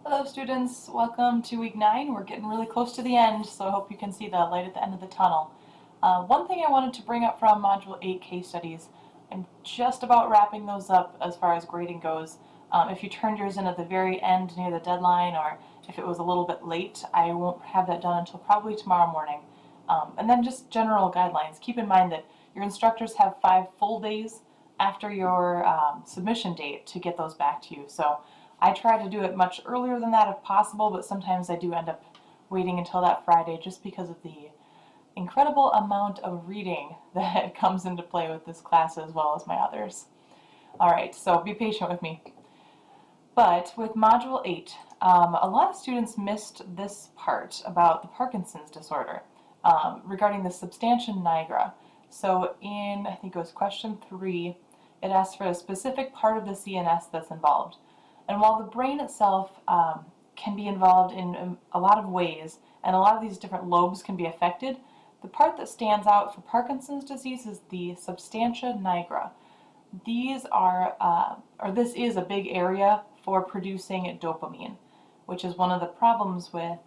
Hello students, welcome to week 9. We're getting really close to the end, so I hope you can see the light at the end of the tunnel. One thing I wanted to bring up from Module 8 case studies, I'm just about wrapping those up as far as grading goes. If you turned yours in at the very end near the deadline, or if it was a little bit late, I won't have that done until probably tomorrow morning. And then just general guidelines. Keep in mind that your instructors have 5 full days after your submission date to get those back to you. So I try to do it much earlier than that if possible, but sometimes I do end up waiting until that Friday just because of the incredible amount of reading that comes into play with this class as well as my others. Alright, so be patient with me. But with Module 8, a lot of students missed this part about the Parkinson's disorder regarding the substantia nigra. So in, I think it was question 3, it asks for a specific part of the CNS that's involved. And while the brain itself can be involved in a lot of ways, and a lot of these different lobes can be affected, the part that stands out for Parkinson's disease is the substantia nigra. These are, this is a big area for producing dopamine, which is one of the problems with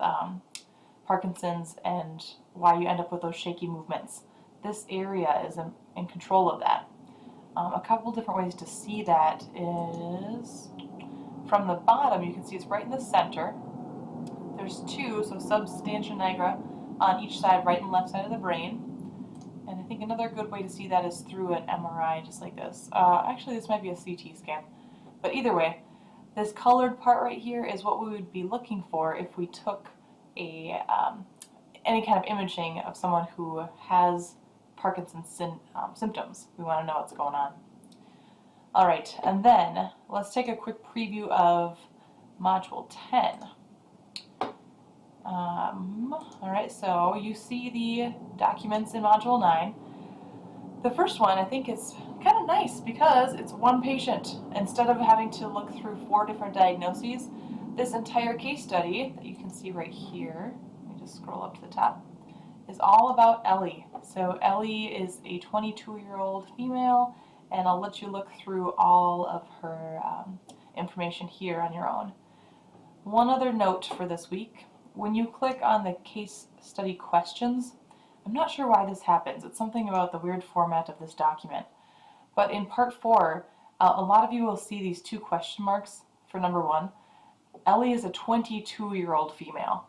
Parkinson's and why you end up with those shaky movements. This area is in control of that. A couple different ways to see that is from the bottom. You can see it's right in the center. There's 2, so substantia nigra on each side, right and left side of the brain. And I think another good way to see that is through an MRI, just like this. Actually, this might be a CT scan. But either way, this colored part right here is what we would be looking for if we took a any kind of imaging of someone who has Parkinson's symptoms. We want to know what's going on. Alright, and then let's take a quick preview of Module 10. Alright, so you see the documents in Module 9. The first one, I think it's kind of nice because it's one patient. Instead of having to look through 4 different diagnoses, this entire case study that you can see right here, let me just scroll up to the top, is all about Ellie. So Ellie is a 22-year-old female, and I'll let you look through all of her information here on your own. One other note for this week, when you click on the case study questions, I'm not sure why this happens. It's something about the weird format of this document. But in part 4, a lot of you will see these 2 question marks for number 1. Ellie is a 22-year-old female.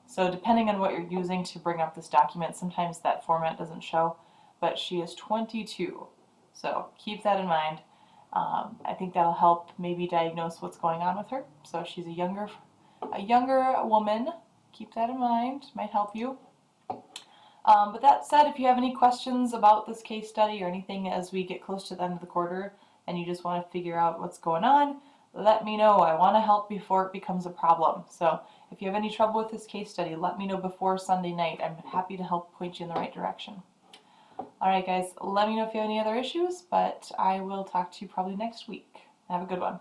So depending on what you're using to bring up this document, sometimes that format doesn't show, but she is 22. So keep that in mind. I think that'll help maybe diagnose what's going on with her. So she's a younger woman. Keep that in mind. Might help you. But that said, if you have any questions about this case study or anything as we get close to the end of the quarter and you just want to figure out what's going on, let me know. I want to help before it becomes a problem. So if you have any trouble with this case study, let me know before Sunday night. I'm happy to help point you in the right direction. Alright guys, let me know if you have any other issues, but I will talk to you probably next week. Have a good one.